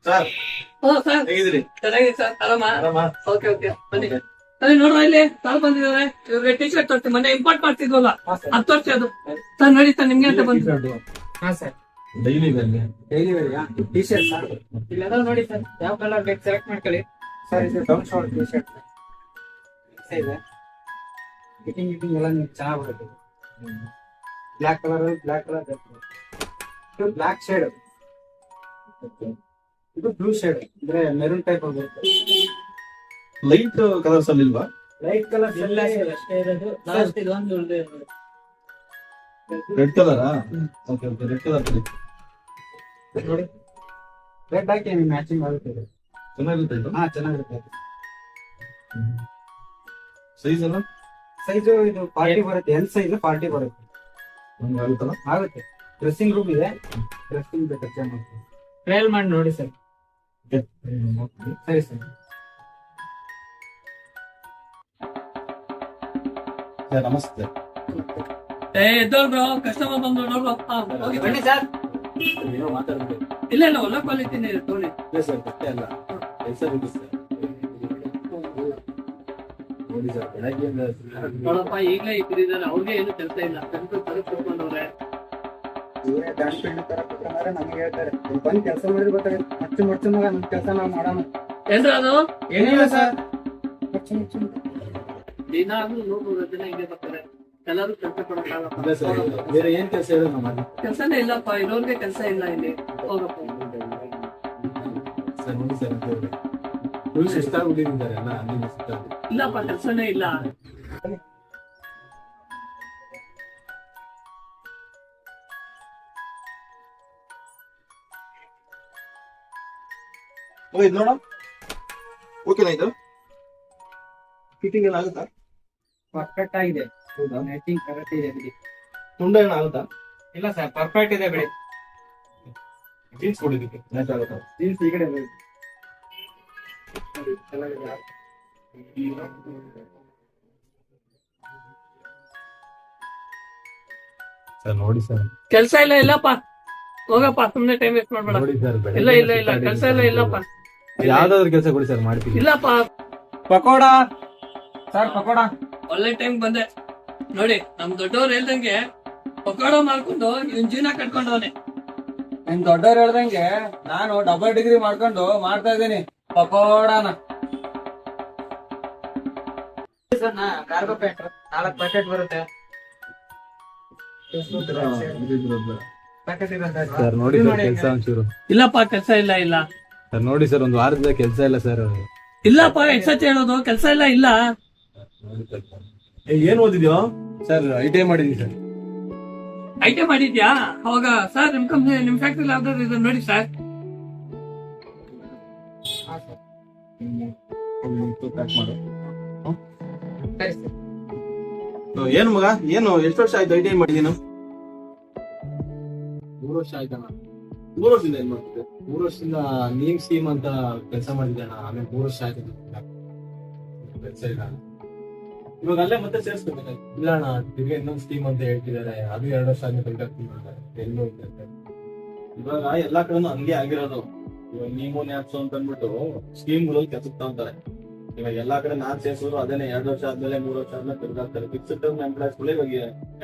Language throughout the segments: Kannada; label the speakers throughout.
Speaker 1: Sir
Speaker 2: sir
Speaker 1: ಹೇಗಿದ್ರಿ?
Speaker 2: ಚೆನ್ನಾಗಿದೆ ಸರ್. ಆರಾಮ?
Speaker 1: ಆರಾಮ?
Speaker 2: ಓಕೆ ಓಕೆ ಬನ್ನಿ. ಅಲ್ಲಿ ನೋಡ್ರ ಇಲ್ಲಿ ಸಾರ್ ಬಂದಿದ್ದಾರೆ. ಇವ್ರಿಗೆ ಟಿ ಶರ್ಟ್ ತೋರಿಸಿ, ಮೊನ್ನೆ ಇಂಪೋರ್ಟ್ ಮಾಡ್ತಿದ್ವಲ್ಲ ಅದು ತೋರಿಸಿ. ಅದು ಸರ್ ನೋಡಿ ಸರ್, ನಿಮ್ಗೆ ಅಂತ ಬಂದಿದ್ದು.
Speaker 3: ಹಾ ಸರ್,
Speaker 1: ಡೈಲಿ ವೇರ್ಗೆ
Speaker 3: ಡೈಲಿ ವೇರ್ಯಾ ಟಿ ಶರ್ಟ್ ಸರ್? ಇಲ್ಲೆಲ್ಲ ನೋಡಿ ಸರ್, ಯಾವ ಕಲರ್ ಬೇಕು ಸೆಲೆಕ್ಟ್ ಮಾಡ್ಕೊಳ್ಳಿ ಸರ್. ಇದು ಡೌನ್ ಶೋಲ್ಡರ್ ಟಿ ಶರ್ಟ್ ಇದೆ. ಫಿಟ್ಟಿಂಗ್ ಎಲ್ಲ ನಿಮ್ಗೆ ಚೆನ್ನಾಗಿ ಬರುತ್ತೆ. ಬ್ಲ್ಯಾಕ್ ಕಲರ್ ಇದು ಬ್ಲ್ಯಾಕ್ ಶೇಡ್, ಇದು ಬ್ಲೂ ಶೇಡ್ ಅಂದ್ರೆ ಮೆರೂನ್ ಟೈಪ್ ಬರುತ್ತೆ.
Speaker 1: ಲೈಟ್ ಕಲರ್ಸ್ ಅಲ್ಲಿ ಇಲ್ವಾ?
Speaker 3: ಲೈಟ್ ಕಲರ್ ಎಲ್ಲ ಅಷ್ಟೇ ಇರೋದು. ಲಾಸ್ಟ್ ಇದು ಒಂದು ಉಳಿದಿದೆ.
Speaker 1: ರೆಡ್ ಕಲರಾ? ಓಕೆ ಓಕೆ, ರೆಡ್ ಕಲರ್
Speaker 3: ನೋಡಿ, ರೆಡ್ ಹಾಕಿ ಮ್ಯಾಚಿಂಗ್ ಆಗುತ್ತೆ ಇದು.
Speaker 1: ಚೆನ್ನಾಗಿರುತ್ತೆ ಇದು.
Speaker 3: ಹಾ ಚೆನ್ನಾಗಿರುತ್ತೆ.
Speaker 1: ಸೈಜ್ ಎಲ್ಲ
Speaker 3: ಸೈಜು ಇದು 40 ಬರುತ್ತೆ. ಎಲ್ ಸೈಜ್ 40 ಬರುತ್ತೆ.
Speaker 1: ನಮ್ಗೆ ಆಗುತ್ತಲ್ಲ?
Speaker 3: ಆಗುತ್ತೆ. ಡ್ರೆಸ್ಸಿಂಗ್ ರೂಮ್ ಇದೆ, ಡ್ರೆಸ್ಸಿಂಗ್ ಬೇಕಾದ್ರೆ ಮಾಡ್ತೀವಿ. ಟ್ರಯಲ್ ಮಾಡಿ ನೋಡಿ ಸರ್. ಸರಿ ಸರ್.
Speaker 1: ಸರ್ ನಮಸ್ತೆ.
Speaker 2: ಎದ್ದೋಳ್ರು ಕಸ್ಟಮರ್ ಬಂದ್ರು ನೋಡ್ರು. ಹೋಗಿ
Speaker 3: ಬನ್ನಿ ಸರ್.
Speaker 1: ಏನೋ ಮಾತಾಡ್ಬೇಕು.
Speaker 2: ಇಲ್ಲ ಇಲ್ಲ, ಒಳ್ಳೆ ಕ್ವಾಲಿಟಿನೇ ಇದೆ ತಗೊಳ್ಳಿ.
Speaker 1: ಸರ್ ಗೊತ್ತೇ ಅಲ್ಲ, ಕೆಲಸ ಇದೆ ಸರ್. ನೋಡಿ ಸರ್, ಬೆಳಗ್ಗೆಯಿಂದ
Speaker 2: ನೋಡಪ್ಪ, ಈಗಲೇ ಇಬ್ಬರಿದ್ದಾರೆ, ಅವ್ರಿಗೆ ಏನು ಕೆಲಸ ಇಲ್ಲ. ಕೆಲಸ ತರ ಕೂತ್ಕೊಂಡವ್ರೆ.
Speaker 3: ಇವರೇ ದಾಂಡ್ ಪೆಂಡ್ ತರ ಕೂತ್ಕೊಂಡ್ರೆ ನಮ್ಗೆ ಹೇಳ್ತಾರೆ, ನೀವು ಬಂದು ಕೆಲಸ ಮಾಡಿದ್ರೆ ಗೊತ್ತಾಗುತ್ತೆ. ಮಚ್ಚು ಮಗ ನಮ್ಮ ಕೆಲಸ ನಾವು ಮಾಡೋಣ.
Speaker 2: ಏನ್ರ ಅದು?
Speaker 3: ಏನಿಲ್ಲ ಸರ್,
Speaker 2: ದಿನಾಗ್ಲೂ 100 ಜನ ಹಿಂಗೆ ಬರ್ತಾರೆ. ಎಲ್ಲರೂ ಕೆಲಸ
Speaker 1: ಇಲ್ಲ
Speaker 2: ಕೊಡಕ್ಕಾಗಲ್ಲ.
Speaker 1: ಸರ್, ಬೇರೆ ಏನ್ ಕೆಲಸ ಹೇಳೋದು ನಮ್ಮ ಮಾಡಿ.
Speaker 2: ಕೆಲಸನೇ ಇಲ್ಲಪ್ಪ, ಇರೋರ್ಗೆ ಕೆಲಸ ಇಲ್ಲ ಇಲ್ಲಿ. ಹೋಗಪ್ಪ.
Speaker 1: ಸರ್ ನೋಡಿ ಸರ್, ಫುಲ್ ಶಿಸ್ತಾಗ್ಬಿಟ್ಟಿದ್ದಾರೆ ಎಲ್ಲ. ಅಲ್ಲಿ
Speaker 2: ಇಲ್ಲಪ್ಪ, ಕೆಲಸನೇ ಇಲ್ಲ.
Speaker 1: ಇದು ನೋಡ, ಓಕೆನಾ? ಇದು ಫಿಟ್ಟಿಂಗ್ ಎಲ್ಲ ಆಗುತ್ತಾ?
Speaker 3: ಪರ್ಫೆಕ್ಟ್ ಆಗಿದೆ.
Speaker 1: ಹೌದಾ?
Speaker 3: ನೆಟ್ಟಿಂಗ್ ಕರೆಕ್ಟ್ ಇದೆ ಬಿಡಿ.
Speaker 1: ತುಂಡ ಏನು ಆಗುತ್ತಾ?
Speaker 3: ಇಲ್ಲ ಸರ್, ಪರ್ಫೆಕ್ಟ್ ಇದೆ ಬಿಡಿ.
Speaker 1: ಜೀನ್ಸ್ ಕೊಡಿದಕ್ಕೆ ಮ್ಯಾಚ್ ಆಗುತ್ತಾ?
Speaker 3: ಜೀನ್ಸ್ ಈ ಕಡೆ ಬರುತ್ತೆ. ಚೆನ್ನಾಗಿದೆ.
Speaker 1: ಸರ್ ನೋಡಿ ಸರ್,
Speaker 2: ಕೆಲಸ ಇಲ್ಲ. ಇಲ್ಲಪ್ಪ, ಹೋಗಪ್ಪ, ಸುಮ್ನೆ ಟೈಮ್ ವೇಸ್ಟ್ ಮಾಡ್ಬೇಡ.
Speaker 1: ನೋಡಿ ಸರ್,
Speaker 2: ಇಲ್ಲ ಇಲ್ಲ ಇಲ್ಲ, ಕೆಲಸ ಇಲ್ಲ. ಇಲ್ಲಪ್ಪ,
Speaker 1: ಯಾವ್ದಾದ್ರು ಕೆಲಸ ಕೊಡಿ ಸರ್, ಮಾಡ್ತೀವಿ.
Speaker 2: ಇಲ್ಲಪ್ಪ.
Speaker 3: ಪಕೋಡ ಸರ್, ಪಕೋಡ.
Speaker 2: ಒಳ್ಳೆ ಟೈಮ್ ಬಂದೆ ನೋಡಿ. ನಮ್ ದೊಡ್ಡವ್ರು ಹೇಳ್ದಂಗೆ ಪಕೋಡ ಮಾಡ್ಕೊಂಡು ಇವ್ನ್ ಜೀವನ ಕಟ್ಕೊಂಡವನೆ.
Speaker 3: ನಿಮ್ ದೊಡ್ಡವ್ರು ಹೇಳ್ದಂಗೆ ನಾನು ಡಬಲ್ ಡಿಗ್ರಿ ಮಾಡ್ಕೊಂಡು ಮಾಡ್ತಾ ಇದ್ದೀನಿ ಪಕೋಡನ. ಕಾರ್ಗೋ ಪ್ಯಾಂಟ್ 4 ಪ್ಯಾಕೆಟ್ ಬರುತ್ತೆ. ಪ್ಯಾಕೆಟ್ ಇರುತ್ತೆ
Speaker 1: ಸರ್ ನೋಡಿ ಸರ್, ಕೆಲಸ ಒಂಚೂರು.
Speaker 2: ಇಲ್ಲಪ್ಪ, ಕೆಲಸ ಇಲ್ಲ. ಇಲ್ಲ
Speaker 1: ಸರ್ ನೋಡಿ ಸರ್, ಒಂದು ವಾರದಿಂದ ಕೆಲಸ ಇಲ್ಲ ಸರ್.
Speaker 2: ಇಲ್ಲಪ್ಪ, ಎಕ್ಸಚ್ ಹೇಳೋದು ಕೆಲಸ ಇಲ್ಲ. ಇಲ್ಲ
Speaker 1: ಏನ್ ಓದಿದ್ಯೋ ಸರ್? ITI ಮಾಡಿದೀನಿ ಸರ್.
Speaker 2: ಐಟೆ ಮಾಡಿದ್ಯಾ? ಅವಾಗ ಸರ್ ನಿಮ್ ಕಂಪ್ನಿ, ನಿಮ್ ಫ್ಯಾಕ್ಟ್ರಿ ಯಾವ್ದಾದ್ರು ಇದೆ ನೋಡಿ ಸರ್.
Speaker 1: ಪ್ಯಾಕ್ ಮಾಡು.
Speaker 3: ಸರಿ ಸರ್.
Speaker 1: ಏನು ಮಗ, ಏನು ಎಷ್ಟು ವರ್ಷ ಆಯ್ತು ITI ಮಾಡಿದೀನು? 3 ವರ್ಷ ಆಯ್ತಣ್ಣ. 3 ವರ್ಷದಿಂದ ಏನ್ ಮಾಡ್ತಿದ್ದೆ? 3 ವರ್ಷದಿಂದ ನೀಮ್ ಸ್ಕೀಮ್ ಅಂತ ಕೆಲಸ ಮಾಡಿದ್ದೆ ಅಣ್ಣ. ಆಮೇಲೆ 3 ವರ್ಷ ಆಯ್ತು ಕೆಲಸ ಇಲ್ಲ. ಇವಾಗ ಅಲ್ಲೇ ಮತ್ತೆ ಸೇರಿಸ್ಕೋಬೇಕಾಯ್ತು. ಇಲ್ಲ ಅಣ್ಣ, ತಿರ್ಗಿ ಇನ್ನೊಂದು ಸ್ಕೀಮ್ ಅಂತ ಹೇಳ್ತಿದ್ದಾರೆ. ಅದು 2 ವರ್ಷ ಆದ್ಮೇಲೆ ಎಲ್ಲೋ ಇದ್ದಾರೆ. ಇವಾಗ ಎಲ್ಲಾ ಕಡೆನೂ ಹಂಗೆ ಆಗಿರೋದು. ಇವಾಗ ನೀಮೋ ನ್ಯಾಪ್ಸೋ ಅಂತ ಅಂದ್ಬಿಟ್ಟು ಸ್ಕೀಮ್ಗಳಲ್ಲಿ ಕೆಲಸಕ್ಕೆ ತಗೊಂತಾರೆ. ಇವಾಗ ಎಲ್ಲಾ ಕಡೆ ನಾನ್ ಸೇರಿಸೋರು ಅದೇನೆ. 2 ವರ್ಷ ಆದ್ಮೇಲೆ 3 ವರ್ಷ ಆದ್ಮೇಲೆ ತಿರ್ಗಾಡ್ತಾರೆ. ಫಿಕ್ಸ್ಡ್ ಟರ್ಮ್ ಎಂಪ್ಲಾಯ್ಸ್ಗಳು ಇವಾಗ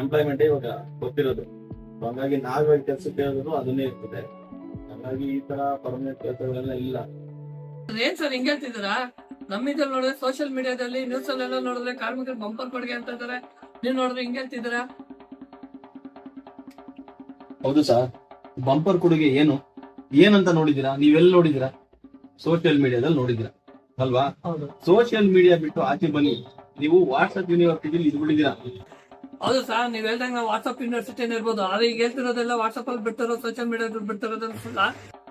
Speaker 1: ಎಂಪ್ಲಾಯ್ಮೆಂಟ್ ಇವಾಗ ಗೊತ್ತಿರೋದು. ಹಾಗಾಗಿ ನಾವ್ ಕೆಲ್ಸಕ್ಕೆ ಹೇಳಿದ್ರು ಅದನ್ನೇ ಇರ್ತದೆ. ಹಾಗಾಗಿ ಈ ತರ ಪರ್ಮನೆಂಟ್ ಕೆಲಸಗಳೆಲ್ಲ ಇಲ್ಲ.
Speaker 2: ಏನ್ ಸರ್ ಹಿಂಗ್ ಹೇಳ್ತಿದ್ದೀರಾ? ನಮ್ಮಿದ್ರಲ್ಲಿ ನೋಡಿದ್ರೆ ಸೋಷಿಯಲ್ ಮೀಡಿಯಾದಲ್ಲಿ, ನ್ಯೂಸ್ ಅಲ್ಲೆಲ್ಲ ನೋಡಿದ್ರೆ ಕಾರ್ಮಿಕರು ಬಂಪರ್ ಕೊಡುಗೆ ಅಂತ ಇದಾರೆ. ನೀವ್ ನೋಡಿದ್ರೆ ಹಿಂಗ್ ಹೇಳ್ತಿದ್ದೀರಾ?
Speaker 1: ಹೌದು ಸರ್, ಬಂಪರ್ ಕೊಡುಗೆ ಏನಂತ ನೋಡಿದೀರಾ? ನೀವೆಲ್ಲ ನೋಡಿದೀರಾ? ಸೋಷಿಯಲ್ ಮೀಡಿಯಾದಲ್ಲಿ ನೋಡಿದೀರಾ ಅಲ್ವಾ?
Speaker 2: ಹೌದು
Speaker 1: ಸೋಷಿಯಲ್ ಮೀಡಿಯಾ ಬಿಟ್ಟು ಆಚೆ ಬನ್ನಿ. ನೀವು ವಾಟ್ಸ್ಆಪ್ ಯೂನಿವರ್ಸಿಟಿಲಿ ಇದ್ಬಿಟ್ಟಿದ್ದೀರಾ.
Speaker 2: ಹೌದು ಸರ್, ನೀವ್ ಹೇಳ್ದಂಗ ನಾವು ವಾಟ್ಸ್ಆಪ್ ಯೂನಿವರ್ಸಿಟಿ ಇರ್ಬೋದು. ಆದ್ರೆ ಈಗ ಹೇಳ್ತಿರೋದೆಲ್ಲ ವಾಟ್ಸ್ಆಪ್ ಅಲ್ಲಿ ಬಿಡ್ತಾರೋ, ಸೋಷಿಯಲ್ ಮೀಡಿಯಾದಲ್ಲಿ ಬಿಡ್ತಿರೋದಲ್ಲ.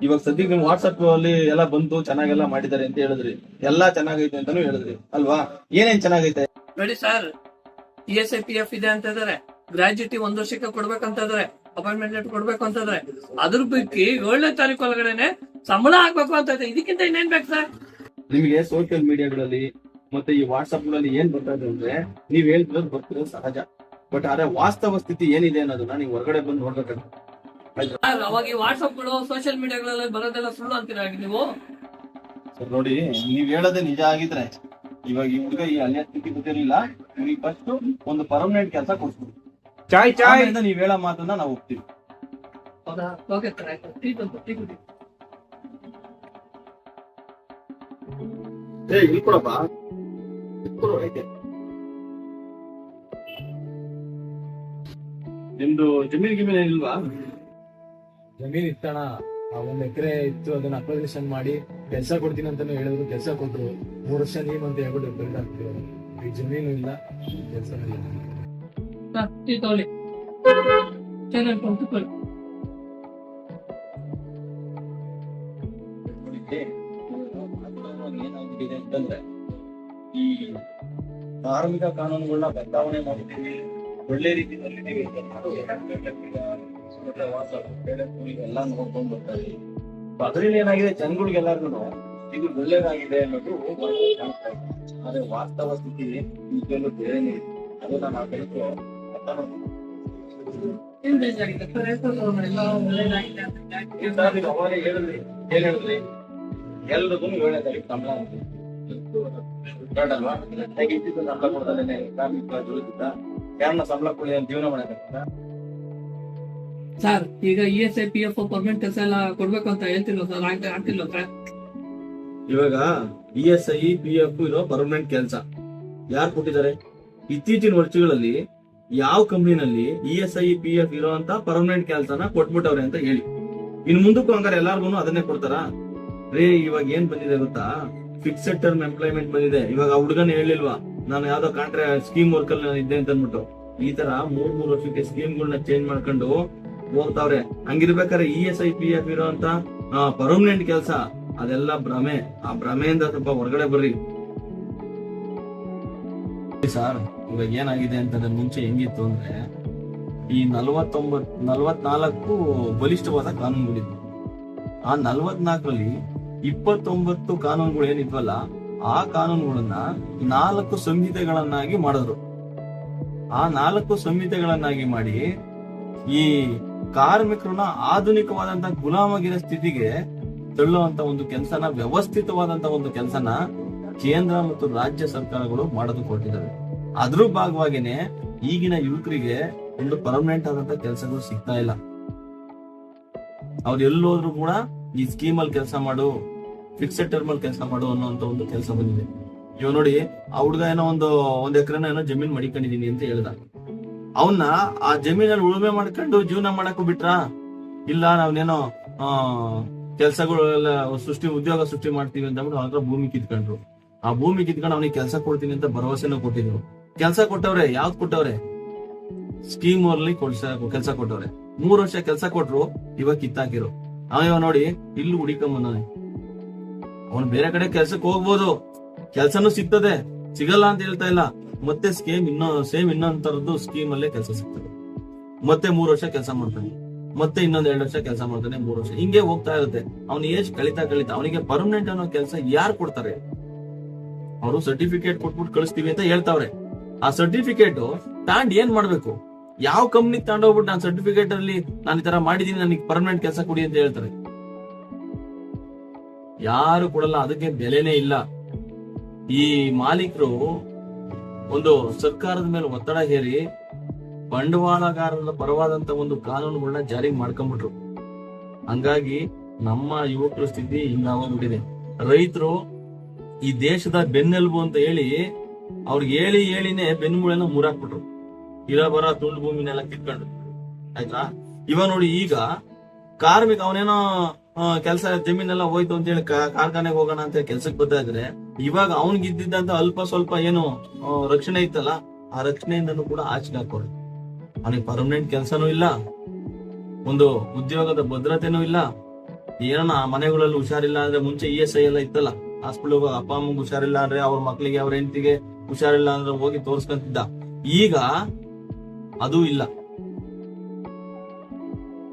Speaker 1: ಇವಾಗ ಸದ್ಯಕ್ಕೆ ನೀವು ವಾಟ್ಸ್ಆಪ್ ಅಲ್ಲಿ ಎಲ್ಲ ಬಂತು, ಚೆನ್ನಾಗೆಲ್ಲ ಮಾಡಿದ್ದಾರೆ ಅಂತ ಹೇಳಿದ್ರಿ. ಎಲ್ಲಾ ಚೆನ್ನಾಗೈತೆ ಅಂತಾನು ಹೇಳಿದ್ರಿ ಅಲ್ವಾ? ಏನೇನ್ ಚೆನ್ನಾಗೈತೆ
Speaker 2: ನೋಡಿ ಸರ್, ESI PF ಇದೆ ಅಂತ ಇದಾರೆ. ಗ್ರಾಜ್ಯುಟಿ 1 ವರ್ಷಕ್ಕೆ ಕೊಡ್ಬೇಕಂತ ಇದಾರೆ. ಅಪಾಯಿಂಟ್ಮೆಂಟ್ ಲೆಟರ್ ಕೊಡ್ಬೇಕು ಅಂತ ಇದಾರೆ. ಅದ್ರ ಬಗ್ಗೆ 7ನೇ ತಾರೀಕು ಒಳಗಡೆನೆ ಸಂಬಳ ಆಗ್ಬೇಕು ಅಂತ ಇದೆ. ಇದಕ್ಕಿಂತ ಇನ್ನೇನ್ ಬೇಕು ಸರ್?
Speaker 1: ನಿಮಗೆ ಸೋಷಿಯಲ್ ಮೀಡಿಯಾಗಳಲ್ಲಿ ಮತ್ತೆ ಈ ವಾಟ್ಸ್ಆಪ್ ಗಳಲ್ಲಿ ಏನ್ ಬರ್ತಾ ಇದೆ ಅಂದ್ರೆ, ನೀವ್ ಹೇಳ್ತಿರೋದು ಬರ್ತಿರೋದು ಸಹಜ. ಬಟ್ ಆದ್ರೆ ವಾಸ್ತವ ಸ್ಥಿತಿ ಏನಿದೆ ಅನ್ನೋದನ್ನ ನೀವು ಹೊರಗಡೆ ಬಂದು ನೋಡ್ಬೇಕಾಗುತ್ತೆ.
Speaker 2: ಸರ್, ಅವಾಗ ಈ ವಾಟ್ಸ್ಆಪ್ಗಳು ಸೋಷಿಯಲ್ ಮೀಡಿಯಾಗಳಲ್ಲಿ ಬರೋದೆಲ್ಲ ಸುಳ್ಳು ಅಂತೀರಾ ನೀವು?
Speaker 1: ಸರ್ ನೋಡಿ, ನೀವ್ ಹೇಳೋದೇ ನಿಜ ಆಗಿದ್ರೆ ಇವಾಗ ಈ ಹುಡುಗ ಈ ಅಲ್ಲಿಯ ಸ್ಥಿತಿ ಗೊತ್ತಿರಲಿಲ್ಲ. ಇವ್ರಿಗೆ ಫಸ್ಟ್ ಒಂದು ಪರ್ಮನೆಂಟ್ ಕೆಲಸ ಕೊಡ್ತೀವಿ.
Speaker 3: ಚಾಯ್ ಚಾಯ್
Speaker 1: ನೀವ್ ಹೇಳೋ ಮಾತನ್ನ ನಾವು ಒಪ್ತೀವಿ.
Speaker 2: ಹೌದಾ? ಓಕೆ ಸರ್, ಆಯ್ತು. ಟೀ ತಂದು ಟೀ ಕುಡಿ.
Speaker 1: ಇಲ್ಲಿ ಕೊಡಪ್ಪ, ಐತೆ. ನಿಮ್ದು ಜಮೀನ್ ಗಿಮೀನ್ ಏನಿಲ್ವಾ?
Speaker 4: ಜಮೀನ್ ಇತ್ತಣ, 1 ಎಕರೆ ಇತ್ತು. ಅದನ್ನ ಅಕ್ವಿಸಿಷನ್ ಮಾಡಿ ಕೆಲಸ ಕೊಡ್ತೀನಿ ಅಂತಾನು ಹೇಳಿದ್ರು. ಕೆಲಸ ಕೊಟ್ರು. 3 ವರ್ಷ ನೀವ್ ಅಂತ ಹೇಳ್ಬಿಟ್ಟು ಬಿಲ್ಡ್ ಆಗ್ತಿದ್ರು. ಈಗ ಜಮೀನು ಇಲ್ಲ, ಕೆಲಸ ಇಲ್ಲ.
Speaker 2: ಸರ್, ಟೀ ತಗೊಳ್ಳಿ. ಚೆನ್ನಾಗಿ ಕೂತ್ಕೊಳ್ಳಿ.
Speaker 1: ಏನಾಗಿದೆ ಅಂತಂದ್ರೆ, ಈ ಕಾರ್ಮಿಕ ಕಾನೂನುಗಳನ್ನ ಬದಲಾವಣೆ ಮಾಡಿದ್ದೀವಿ, ಒಳ್ಳೆ ರೀತಿಯಲ್ಲಿ ಎಲ್ಲ ನೋಡ್ಕೊಂಡು ಬರ್ತಾರೆ. ಅದರಲ್ಲಿ ಏನಾಗಿದೆ, ಜನಗಳಿಗೆಲ್ಲರಿಗೂ ಇದು ಒಳ್ಳೇದಾಗಿದೆ ಅನ್ನೋದು ಕಾಣ್ತಾ ಇದೆ. ಆದ್ರೆ ವಾಸ್ತವ ಸ್ಥಿತಿ ಈಗಲೂ ಬೇರೆನೇ ಇದೆ. ಅದನ್ನ ನಾವು ಕಲಿತು
Speaker 2: ಏನ್ ಬೇಜಾರಾಗಿದೆ ಸರ್? ಎಲ್ಲ ಒಳ್ಳೇದಾಗಿದೆ ಅಂತ ಯಾಕೆ?
Speaker 1: ಅವಾಗ ಹೇಳಿದ್ರಿ, ಏನ್ ಹೇಳಿದ್ರಿ? ಎಲ್ರಿಗೂ 7ನೇ ತಾರೀಕು ಸಂಬಳ ಅಲ್ವಾ? ಹೇಗೆ ಇದ್ದಿದ್ದು ಸಂಬಳ ಕೊಡ್ತಾನೆ ಕಾರ್ಮಿಕ ದುಡಿದಿದ್ದ ಯಾರನ್ನ ಸಂಬಳ ಕೊಡಿ ಅಂತ ಜೀವನ ಮಾಡಕ್ಕಾಗ್ತದ?
Speaker 2: ಸರ್, ಈಗ ESI PF ಪರ್ಮನೆಂಟ್ ಕೆಲಸ ಎಲ್ಲ ಕೊಡ್ಬೇಕು ಅಂತ ಹೇಳ್ತಿಲ್ಲ ಸರ್, ಆಗ್ತಿಲ್ಲ ಸರ್.
Speaker 1: ಇವಾಗ ESI PF ಇರೋ ಪರ್ಮನೆಂಟ್ ಕೆಲಸ ಯಾರು ಕೊಟ್ಟಿದ್ದಾರೆ? ಇತ್ತೀಚಿನ ವರ್ಷಗಳಲ್ಲಿ ಯಾವ ಕಂಪ್ನಿನಲ್ಲಿ ESI PF ಇರೋ ಅಂತ ಪರ್ಮನೆಂಟ್ ಕೆಲಸನ ಕೊಟ್ಬಿಟ್ಟವ್ರೆ ಅಂತ ಹೇಳಿ. ಇನ್ ಮುಂದಕ್ಕೂ ಹಂಗಾರೆ ಎಲ್ಲಾರ್ಗು ಅದನ್ನೇ ಕೊಡ್ತಾರ? ರೇ, ಇವಾಗ ಏನ್ ಬಂದಿದೆ ಗೊತ್ತಾ? ಫಿಕ್ಸೆಡ್ ಟರ್ಮ್ ಎಂಪ್ಲಾಯ್ಮೆಂಟ್ ಬಂದಿದೆ. ಇವಾಗ ಹುಡುಗನ ಹೇಳಿಲ್ವಾ, ನಾನು ಯಾವ್ದೋ ಕಾಂಟ್ರಾಕ್ಟ್ ಸ್ಕೀಮ್ ವರ್ಕ್ ಅಲ್ಲಿ ಇದ್ದೆ ಅಂತ ಅಂದ್ಬಿಟ್ಟು. ಈ ತರ 3 ವರ್ಷಕ್ಕೆ ಸ್ಕೀಮ್ಗಳನ್ನ ಚೇಂಜ್ ಮಾಡ್ಕೊಂಡು ಹೋಗ್ತಾವ್ರೆ. ಹಂಗಿರ್ಬೇಕಾದ್ರೆ ESI PF ಇರೋ ಅಂತ ಪರ್ಮನೆಂಟ್ ಕೆಲಸ ಅದೆಲ್ಲ ಭ್ರಮೆ. ಆ ಭ್ರಮೆಯಿಂದ ಸ್ವಲ್ಪ ಹೊರಗಡೆ ಬರ್ರಿ ಸರ್. ಇವಾಗ ಏನಾಗಿದೆ ಅಂತಂದ್ರೆ, ಮುಂಚೆ ಹೆಂಗಿತ್ತು ಅಂದ್ರೆ, ಈ 44 ಬಲಿಷ್ಠವಾದ ಕಾನೂನುಗಳಿದ್ವು. ಆ 44ರಲ್ಲಿ 29 ಕಾನೂನುಗಳು ಏನಿದ್ವಲ್ಲ, ಆ ಕಾನೂನುಗಳನ್ನ 4 ಸಂಹಿತೆಗಳನ್ನಾಗಿ ಮಾಡಿದ್ರು. ಆ 4 ಸಂಹಿತೆಗಳನ್ನಾಗಿ ಮಾಡಿ ಈ ಕಾರ್ಮಿಕರನ್ನ ಆಧುನಿಕವಾದಂತ ಗುಲಾಮಗಿರ ಸ್ಥಿತಿಗೆ ತಳ್ಳುವಂತ ಒಂದು ಕೆಲಸನ, ವ್ಯವಸ್ಥಿತವಾದಂತ ಒಂದು ಕೆಲಸನ ಕೇಂದ್ರ ಮತ್ತು ರಾಜ್ಯ ಸರ್ಕಾರಗಳು ಮಾಡೋದು ಕೊಟ್ಟಿದ್ದಾವೆ. ಅದ್ರ ಭಾಗವಾಗಿನೇ ಈಗಿನ ಯುವಕರಿಗೆ ಒಂದು ಪರ್ಮನೆಂಟ್ ಆದಂತ ಕೆಲಸಗಳು ಸಿಗ್ತಾ ಇಲ್ಲ. ಅವ್ರು ಎಲ್ಲೋದ್ರು ಕೂಡ ಈ ಸ್ಕೀಮ್ ಅಲ್ಲಿ ಕೆಲಸ ಮಾಡು, ಫಿಕ್ಸೆಡ್ ಟರ್ಮ್ ಅಲ್ಲಿ ಕೆಲಸ ಮಾಡು ಅನ್ನೋಂತ ಒಂದು ಕೆಲಸ ಬಂದಿದೆ. ಇವ್ ನೋಡಿ, ಆ ಹುಡುಗ ಏನೋ ಒಂದ್ ಎಕರೆನ ಏನೋ ಜಮೀನ್ ಮಡಿಕೊಂಡಿದೀನಿ ಅಂತ ಹೇಳ್ದ. ಅವನ್ನ ಆ ಜಮೀನಲ್ಲಿ ಉಳುಮೆ ಮಾಡ್ಕೊಂಡು ಜೀವನ ಮಾಡಕ್ಕೂ ಬಿಟ್ರ? ಇಲ್ಲ, ನಾವ್ನೇನೋ ಕೆಲ್ಸಗಳೆಲ್ಲ ಉದ್ಯೋಗ ಸೃಷ್ಟಿ ಮಾಡ್ತೀವಿ ಅಂತ ಅವ್ನ ಹತ್ರ ಭೂಮಿ ಕಿತ್ಕೊಂಡ್ರು. ಆ ಭೂಮಿ ಕಿತ್ಕೊಂಡು ಅವನಿಗೆ ಕೆಲಸ ಕೊಡ್ತೀನಿ ಅಂತ ಭರವಸೆನೂ ಕೊಟ್ಟಿದ್ರು. ಕೆಲಸ ಕೊಟ್ಟವ್ರೆ. ಯಾವ್ದು ಕೊಟ್ಟವ್ರೆ? ಸ್ಕೀಮ್ ಅಲ್ಲಿ ಕೆಲಸ ಕೊಟ್ಟವ್ರೆ. 3 ವರ್ಷ ಕೆಲಸ ಕೊಟ್ರು, ಇವಾಗ ಕಿತ್ತಾಕಿರು. ಅವ ನೋಡಿ ಇಲ್ಲಿ ಹುಡಿಕೊಂಬಂದಾನೆ. ಅವನು ಬೇರೆ ಕಡೆ ಕೆಲ್ಸಕ್ಕೆ ಹೋಗ್ಬೋದು, ಕೆಲ್ಸನೂ ಸಿಗ್ತದೆ, ಸಿಗಲ್ಲ ಅಂತ ಹೇಳ್ತಾ ಇಲ್ಲ. ಮತ್ತೆ ಸೇಮ್ ಇನ್ನೊಂದ್ ತರದ್ದು ಸ್ಕೀಮ್ ಅಲ್ಲೇ ಕೆಲಸ ಸಿಗ್ತದೆ. ಮತ್ತೆ 3 ವರ್ಷ ಕೆಲಸ ಮಾಡ್ತಾನೆ, ಮತ್ತೆ ಇನ್ನೊಂದ್ 2 ವರ್ಷ ಕೆಲಸ ಮಾಡ್ತಾನೆ, 3 ವರ್ಷ ಹಿಂಗೆ ಹೋಗ್ತಾ ಇರುತ್ತೆ. ಅವ್ನ ಏಜ್ ಕಳಿತಾ ಅವನಿಗೆ ಪರ್ಮನೆಂಟ್ ಅನ್ನೋ ಕೆಲಸ ಯಾರು ಕೊಡ್ತಾರೆ? ಅವರು ಸರ್ಟಿಫಿಕೇಟ್ ಕೊಟ್ಬಿಟ್ಟು ಕಳಿಸ್ತೀವಿ ಅಂತ ಹೇಳ್ತಾವ್ರೆ. ಆ ಸರ್ಟಿಫಿಕೇಟ್ ತಾಂಡ್ ಏನ್ ಮಾಡ್ಬೇಕು? ಯಾವ ಕಂಪ್ನಿಗೆ ತಗೊಂಡೋಗ್ಬಿಟ್ಟು ನಾನು ಸರ್ಟಿಫಿಕೇಟ್ ಅಲ್ಲಿ ನಾನು ಈ ತರ ಮಾಡಿದೀನಿ, ನನಗೆ ಪರ್ಮನೆಂಟ್ ಕೆಲಸ ಕೊಡಿ ಅಂತ ಹೇಳ್ತಾರೆ. ಯಾರು ಕೊಡಲ್ಲ, ಅದಕ್ಕೆ ಬೆಲೆನೇ ಇಲ್ಲ. ಈ ಮಾಲೀಕರು ಒಂದು ಸರ್ಕಾರದ ಮೇಲೆ ಒತ್ತಡ ಹೇರಿ ಬಂಡವಾಳಗಾರರ ಪರವಾದಂತ ಒಂದು ಕಾನೂನುಗಳನ್ನ ಜಾರಿಗೆ ಮಾಡ್ಕೊಂಡ್ಬಿಟ್ರು. ಹಂಗಾಗಿ ನಮ್ಮ ಯುವಕರ ಸ್ಥಿತಿ ಹಿಂಗಾಗೋಗ್ಬಿಟ್ಟಿದೆ. ರೈತರು ಈ ದೇಶದ ಬೆನ್ನೆಲುಬು ಅಂತ ಹೇಳಿ ಅವ್ರಿಗೆ ಹೇಳಿನೇ ಬೆನ್ನುಮೂಳೆನ ಮುರಾಕ್ಬಿಟ್ರು. ಇರ ಬರ ತುಂಡು ಭೂಮಿನೆಲ್ಲ ಕಿತ್ಕೊಂಡು ಆಯ್ತಾ. ಇವಾಗ ನೋಡಿ, ಈಗ ಕಾರ್ಮಿಕ ಅವನೇನೋ ಕೆಲಸ ಜಮೀನೆಲ್ಲ ಹೋಯ್ತು ಅಂತ ಹೇಳಿ ಕಾರ್ಖಾನೆಗೆ ಹೋಗೋಣ ಅಂತ ಕೆಲ್ಸಕ್ಕೆ ಬರ್ತಾ ಇದ್ರೆ, ಇವಾಗ ಅವನ್ಗೆ ಇದ್ದಿದ್ದಂತ ಅಲ್ಪ ಸ್ವಲ್ಪ ಏನು ರಕ್ಷಣೆ ಇತ್ತಲ್ಲ, ಆ ರಕ್ಷಣೆಯಿಂದನೂ ಕೂಡ ಆಚೆಗೆ ಹಾಕೋರು. ಅವನಿಗೆ ಪರ್ಮನೆಂಟ್ ಕೆಲಸನೂ ಇಲ್ಲ, ಒಂದು ಉದ್ಯೋಗದ ಭದ್ರತೆನೂ ಇಲ್ಲ. ಏನೋ ಮನೆಗಳಲ್ಲಿ ಹುಷಾರಿಲ್ಲ ಅಂದ್ರೆ, ಮುಂಚೆ ESI ಎಲ್ಲ ಇತ್ತಲ್ಲ, ಹಾಸ್ಪಿಟಲ್ ಅಪ್ಪ ಅಮ್ಮಂಗೆ ಹುಷಾರಿಲ್ಲ ಅಂದ್ರೆ ಅವ್ರ ಮಕ್ಳಿಗೆ ಅವ್ರ ಹೆಂಡತಿಗೆ ಹುಷಾರಿಲ್ಲ ಅಂದ್ರೆ ಹೋಗಿ ತೋರ್ಸ್ಕೊಂತಿದ್ದ. ಈಗ ಅದೂ ಇಲ್ಲ.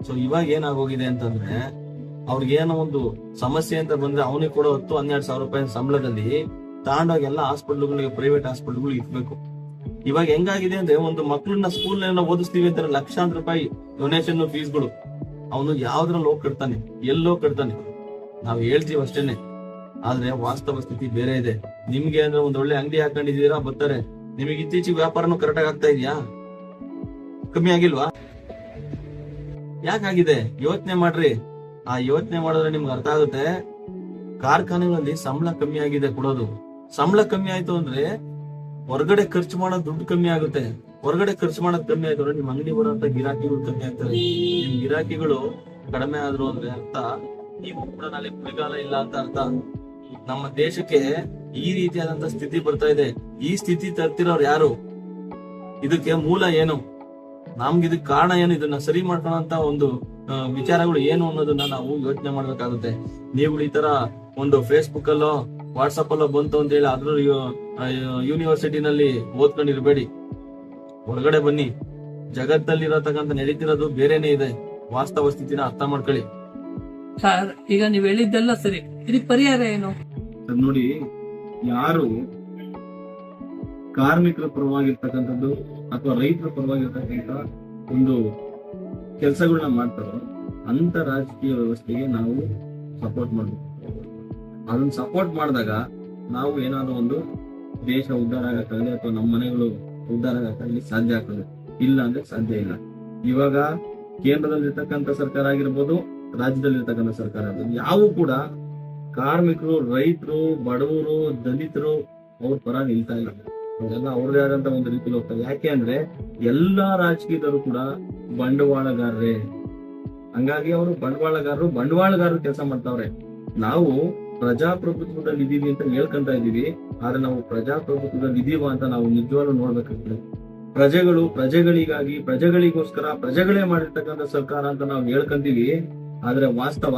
Speaker 1: ಸೊ ಇವಾಗ ಏನಾಗೋಗಿದೆ ಅಂತಂದ್ರೆ, ಅವ್ರಿಗೇನೋ ಒಂದು ಸಮಸ್ಯೆ ಅಂತ ಬಂದ್ರೆ ಅವನಿಗೆ ಕೊಡೋ 10-12 ಸಾವಿರ ರೂಪಾಯಿ ಸಂಬಳದಲ್ಲಿ ತಗೊಂಡೋಗಿ ಎಲ್ಲ ಹಾಸ್ಪಿಟಲ್ಗಳಿಗೆ, ಪ್ರೈವೇಟ್ ಹಾಸ್ಪಿಟಲ್ಗಳಿಗೆ ಇರ್ಬೇಕು. ಇವಾಗ ಹೆಂಗಾಗಿದೆ ಅಂದ್ರೆ, ಒಂದು ಮಕ್ಕಳನ್ನ ಸ್ಕೂಲ್ ಓದಿಸ್ತೀವಿ ಅಂತಾರೆ, ಲಕ್ಷಾಂತರ ರೂಪಾಯಿ ಡೊನೇಷನ್ ಫೀಸ್ಗಳು. ಅವನು ಯಾವ್ದ್ರಲ್ಲಿ ಹೋಗಿ ಕಟ್ತಾನೆ, ಎಲ್ಲೋ ಕಟ್ತಾನೆ. ನಾವ್ ಹೇಳ್ತೀವಿ ಅಷ್ಟೇನೆ, ಆದ್ರೆ ವಾಸ್ತವ ಸ್ಥಿತಿ ಬೇರೆ ಇದೆ. ನಿಮ್ಗೆ ಅಂದ್ರೆ ಒಂದ್ ಒಳ್ಳೆ ಅಂಗಡಿ ಹಾಕೊಂಡಿದೀರಾ, ಬರ್ತಾರೆ. ನಿಮಗೆ ಇತ್ತೀಚೆಗೆ ವ್ಯಾಪಾರನೂ ಕರೆಕ್ಟ್ ಆಗಿ ಆಗ್ತಾ ಇದೆಯಾ? ಕಮ್ಮಿ ಆಗಿಲ್ವಾ? ಯಾಕಾಗಿದೆ ಯೋಚನೆ ಮಾಡ್ರಿ. ಆ ಯೋಚನೆ ಮಾಡಿದ್ರೆ ನಿಮ್ಗೆ ಅರ್ಥ ಆಗುತ್ತೆ. ಕಾರ್ಖಾನೆಗಳಲ್ಲಿ ಸಂಬಳ ಕಮ್ಮಿ ಆಗಿದೆ ಕೊಡೋದು. ಸಂಬಳ ಕಮ್ಮಿ ಆಯ್ತು ಅಂದ್ರೆ ಹೊರಗಡೆ ಖರ್ಚು ಮಾಡೋದು ದುಡ್ಡು ಕಮ್ಮಿ ಆಗುತ್ತೆ. ಹೊರಗಡೆ ಖರ್ಚು ಮಾಡೋದು ಕಮ್ಮಿ ಆಯ್ತು ಅಂದ್ರೆ ನಿಮ್ ಅಂಗಡಿ ಬರೋಂತ ಗಿರಾಕಿಗಳು ಕಮ್ಮಿ ಆಗ್ತವೆ. ನಿಮ್ ಗಿರಾಕಿಗಳು ಕಡಿಮೆ ಆದ್ರು ಅಂದ್ರೆ ಅರ್ಥ ನೀವು ಕೂಡ ನಾಳೆ ಕುಳಿಗಾಲ ಇಲ್ಲ ಅಂತ ಅರ್ಥ. ನಮ್ಮ ದೇಶಕ್ಕೆ ಈ ರೀತಿಯಾದಂತ ಸ್ಥಿತಿ ಬರ್ತಾ ಇದೆ. ಈ ಸ್ಥಿತಿ ತರ್ತಿರೋರು ಯಾರು? ಇದಕ್ಕೆ ಮೂಲ ಏನು? ನಮ್ಗೆ ಇದಕ್ಕೆ ಕಾರಣ ಏನು? ಇದನ್ನ ಸರಿ ಮಾಡ್ಕೊಳ್ಳೋಂತ ಒಂದು ವಿಚಾರಗಳು ಏನು ಅನ್ನೋದನ್ನ ನಾವು ಯೋಚನೆ ಮಾಡ್ಬೇಕಾಗುತ್ತೆ. ನೀವು ಈ ತರ ಒಂದು ಫೇಸ್ಬುಕ್ ಅಲ್ಲೋ ವಾಟ್ಸಪ್ ಅಲ್ಲೋ ಬಂತು ಅಂತ ಹೇಳಿ ಅದ್ರ ಯೂನಿವರ್ಸಿಟಿನಲ್ಲಿ ಓದ್ಕೊಂಡಿರ್ಬೇಡಿ. ಹೊರಗಡೆ ಬನ್ನಿ. ಜಗತ್ತಲ್ಲಿರತಕ್ಕಂತ ನಡೀತಿರೋದು ಬೇರೆನೆ ಇದೆ. ವಾಸ್ತವ ಸ್ಥಿತಿನ ಅರ್ಥ ಮಾಡ್ಕೊಳ್ಳಿ.
Speaker 2: ಸರ್, ಈಗ ನೀವ್ ಹೇಳಿದ್ದೆಲ್ಲ ಸರಿ, ಇದಕ್ಕೆ ಪರಿಹಾರ ಏನು?
Speaker 1: ನೋಡಿ, ಯಾರು ಕಾರ್ಮಿಕರ ಪರವಾಗಿರ್ತಕ್ಕಂಥದ್ದು ಅಥವಾ ರೈತರ ಪರವಾಗಿರ್ತಕ್ಕಂಥ ಒಂದು ಕೆಲಸಗಳನ್ನ ಮಾಡ್ತಾರೋ ಅಂತ ರಾಜಕೀಯ ವ್ಯವಸ್ಥೆಗೆ ನಾವು ಸಪೋರ್ಟ್ ಮಾಡ್ಬೇಕು. ಅದನ್ನ ಸಪೋರ್ಟ್ ಮಾಡಿದಾಗ ನಾವು ಏನಾದ್ರು ಒಂದು ದೇಶ ಉದ್ಧಾರ ಆಗಕ್ಕಾಗಲಿ ಅಥವಾ ನಮ್ಮ ಮನೆಗಳು ಉದ್ಧಾರ ಆಗಕ್ಕಾಗಲಿ ಸಾಧ್ಯ ಆಗ್ತದೆ. ಇಲ್ಲ ಅಂದ್ರೆ ಸಾಧ್ಯ ಇಲ್ಲ. ಇವಾಗ ಕೇಂದ್ರದಲ್ಲಿರ್ತಕ್ಕಂಥ ಸರ್ಕಾರ ಆಗಿರ್ಬೋದು, ರಾಜ್ಯದಲ್ಲಿರ್ತಕ್ಕಂಥ ಸರ್ಕಾರ ಆಗಿರ್ಬೋದು, ಯಾವ ಕೂಡ ಕಾರ್ಮಿಕರು, ರೈತರು, ಬಡವರು, ದಲಿತರು ಅವ್ರ ಪರ ನಿಲ್ತಾ ಇಲ್ಲ. ಅವರೆಲ್ಲ ಅವ್ರದೇ ಆದಂತ ಒಂದು ರೀತಿಲಿ ಹೋಗ್ತಾರೆ. ಯಾಕೆ ಅಂದ್ರೆ ಎಲ್ಲಾ ರಾಜಕೀಯದವರು ಕೂಡ ಬಂಡವಾಳಗಾರರೇ. ಹಂಗಾಗಿ ಅವರು ಬಂಡವಾಳಗಾರರು ಕೆಲಸ ಮಾಡ್ತಾವ್ರೆ. ನಾವು ಪ್ರಜಾಪ್ರಭುತ್ವದಲ್ಲಿ ಇದೀವಿ ಅಂತ ಹೇಳ್ಕೊಂತ ಇದೀವಿ, ಆದ್ರೆ ನಾವು ಪ್ರಜಾಪ್ರಭುತ್ವದಲ್ಲಿ ಇದೀವ ಅಂತ ನಾವು ನಿಜವಾಗ್ಲೂ ನೋಡ್ಬೇಕಾಗ್ತದೆ. ಪ್ರಜೆಗಳು ಪ್ರಜೆಗಳಿಗಾಗಿ, ಪ್ರಜೆಗಳಿಗೋಸ್ಕರ, ಪ್ರಜೆಗಳೇ ಮಾಡಿರ್ತಕ್ಕಂಥ ಸರ್ಕಾರ ಅಂತ ನಾವು ಹೇಳ್ಕೊಂತೀವಿ. ಆದ್ರೆ ವಾಸ್ತವ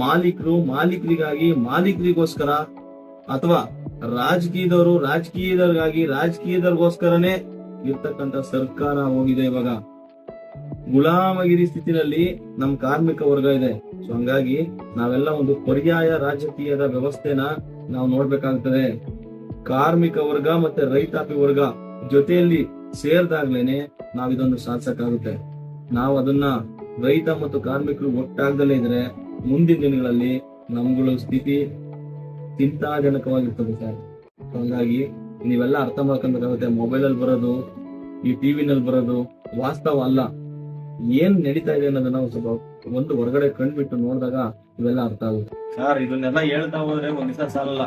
Speaker 1: ಮಾಲೀಕರು ಮಾಲೀಕರಿಗಾಗಿ, ಮಾಲೀಕರಿಗೋಸ್ಕರ, ಅಥವಾ ರಾಜಕೀಯದವರು ರಾಜಕೀಯದವ್ರಿಗಾಗಿ, ರಾಜಕೀಯದವ್ರಿಗೋಸ್ಕರನೇ ಇರ್ತಕ್ಕಂಥ ಸರ್ಕಾರ ಹೋಗಿದೆ. ಇವಾಗ ಗುಲಾಮಗಿರಿ ಸ್ಥಿತಿನಲ್ಲಿ ನಮ್ ಕಾರ್ಮಿಕ ವರ್ಗ ಇದೆ. ಸೊ ಹಂಗಾಗಿ ನಾವೆಲ್ಲ ಒಂದು ಪರ್ಯಾಯ ರಾಜಕೀಯದ ವ್ಯವಸ್ಥೆನ ನಾವು ನೋಡ್ಬೇಕಾಗ್ತದೆ. ಕಾರ್ಮಿಕ ವರ್ಗ ಮತ್ತೆ ರೈತಾಪಿ ವರ್ಗ ಜೊತೆಯಲ್ಲಿ ಸೇರ್ದಾಗ್ಲೇನೆ ನಾವ್ ಇದೊಂದು ಸಾಧಿಸಕ್ಕಾಗುತ್ತೆ. ನಾವು ಅದನ್ನ ರೈತ ಮತ್ತು ಕಾರ್ಮಿಕರು ಒಟ್ಟಾಗ್ದಲೇ ಇದ್ರೆ ಮುಂದಿನ ದಿನಗಳಲ್ಲಿ ನಮ್ಗಳ ಸ್ಥಿತಿ ಚಿಂತಾಜನಕವಾಗಿರ್ತದೆ ಸರ್. ಹಂಗಾಗಿ ನೀವೆಲ್ಲ ಅರ್ಥ ಮಾಡ್ಕೊಬೇಕಾಗುತ್ತೆ. ಮೊಬೈಲ್ ಅಲ್ಲಿ ಬರೋದು, ಈ ಟಿವಿನಲ್ಲಿ ಬರೋದು ವಾಸ್ತವ ಅಲ್ಲ. ಏನ್ ನಡೀತಾ ಇದೆ ಅನ್ನೋದನ್ನ ಸ್ವಲ್ಪ ಒಂದು ಹೊರಗಡೆ ಕಂಡ್ಬಿಟ್ಟು ನೋಡಿದಾಗ ಇವೆಲ್ಲ ಅರ್ಥ ಆಗುತ್ತೆ ಸರ್. ಇದನ್ನೆಲ್ಲ ಹೇಳ್ತಾ ಹೋದ್ರೆ ಒಂದ್ ದಿವಸ ಸಾಲಲ್ಲ.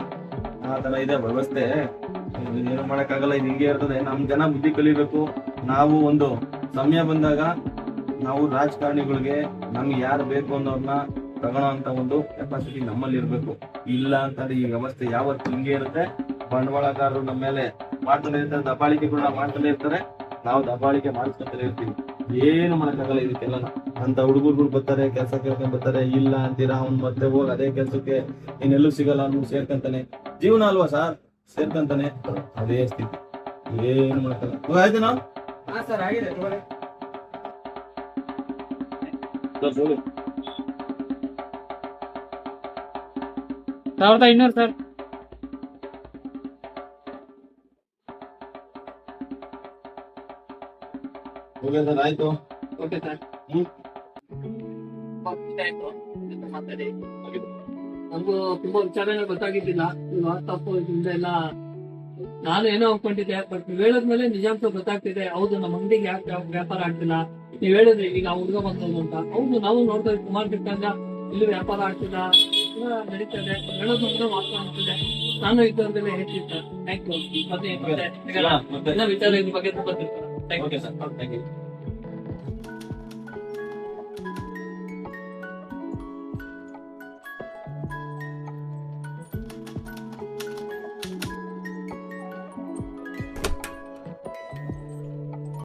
Speaker 1: ಆ ತರ ಇದೆ ವ್ಯವಸ್ಥೆ. ಏನು ಮಾಡಕ್ಕಾಗಲ್ಲ, ಇದು ಹಿಂಗೆ ಇರ್ತದೆ. ನಮ್ ಜನ ಬುದ್ಧಿ ಕಲಿಬೇಕು. ನಾವು ಒಂದು ಸಮಯ ಬಂದಾಗ ನಾವು ರಾಜಕಾರಣಿಗಳಿಗೆ ನಮ್ಗೆ ಯಾರು ಬೇಕು ಅನ್ನೋರ್ನ ತಗೊಳ್ಳೋ ಅಂತ ಒಂದು ಕೆಪಾಸಿಟಿ ನಮ್ಮಲ್ಲಿ ಇರ್ಬೇಕು. ಇಲ್ಲ ಅಂತಂದ್ರೆ ಈ ವ್ಯವಸ್ಥೆ ಯಾವತ್ತು ಹಿಂಗೆ ಇರುತ್ತೆ. ಬಂಡವಾಳಗಾರರು ನಮ್ಮ ಮೇಲೆ ಮಾಡ್ತಾನೆ ಇರ್ತಾರೆ, ದಬ್ಬಾಳಿಕೆಗಳನ್ನ ಮಾಡ್ತಾನೆ ಇರ್ತಾರೆ. ನಾವು ದಬ್ಬಾಳಿಕೆ ಮಾಡಿಸ್ಕೊತಾನೆ ಇರ್ತೀವಿ. ಏನು ಮಾಡಕ್ಕಾಗಲ್ಲ ಇದಕ್ಕೆಲ್ಲ. ಅಂತ ಹುಡುಗರುಗಳು ಬರ್ತಾರೆ, ಕೆಲಸ ಕೇಳ್ಕೊಂಡ್ ಬರ್ತಾರೆ. ಇಲ್ಲ ಅಂತೀರಾ, ಅವ್ನ್ ಮತ್ತೆ ಹೋಗಿ ಅದೇ ಕೆಲ್ಸಕ್ಕೆ ಇನ್ನೆಲ್ಲೂ ಸಿಗಲ್ಲ, ಅವ್ನು ಸೇರ್ಕಂತಾನೆ. ಜೀವನ ಅಲ್ವಾ ಸರ್, ಸೇರ್ಕಂತಾನೆ. ಅದೇ ಸ್ಥಿತಿ, ಏನು ಮಾಡಕ್ಕಾಗಲ್ಲ. ಆಯ್ತು ನಾವು
Speaker 3: ಸರ್ ಆಗಿದೆ. 1200 ಸರ್.
Speaker 1: ಓಕೆ ಸರ್, ಆಯ್ತು.
Speaker 2: Okay sir. ಮಾತಾಡಿ. ನಮಗೂ ತುಂಬಾ ವಿಚಾರಗಳು ಗೊತ್ತಾಗಿದ್ದಿಲ್ಲ. ತಪ್ಪು ಇದರಿಂದ ಎಲ್ಲ ನಾನು ಏನೋ ಅನ್ಕೊಂಡಿದ್ದೆ. ಬಟ್ ನೀವ್ ಹೇಳದ್ಮೇಲೆ ನಿಜಾಂಶ ಗೊತ್ತಾಗ್ತಿದೆ. ಹೌದು, ನಮ್ಮ ಅಂಗಡಿಗೆ ಯಾಕೆ ವ್ಯಾಪಾರ ಆಗ್ತಿಲ್ಲ. ನೀವ್ ಹೇಳಿದ್ರಿ ಈಗ ಹುಡುಗ ಬಂದದ್ದು ಅಂತ. ಹೌದು, ನಾವು ನೋಡ್ತಾ ಇದ್ದೀವಿ ಸುಮಾರು ಬಿಟ್ಟಂಗ ಇಲ್ಲಿ ವ್ಯಾಪಾರ ಆಗ್ತಿಲ್ಲ, ನಡೀತದೆ. ಹೇಳೋದು ಅಂದ್ರೆ ಮಾತ್ರ ಆಗ್ತಿದೆ. ನಾನು ಇದ್ದವ್ರದೆಲ್ಲ ಹೇಳ್ತೀನಿ ಸರ್. Thank you. ಮತ್ತೆ ವಿಚಾರ ಇದ್ರ ಬಗ್ಗೆ ತುಂಬಾ
Speaker 1: ಓಕೆ ಸರ್, ಥ್ಯಾಂಕ್ ಯು.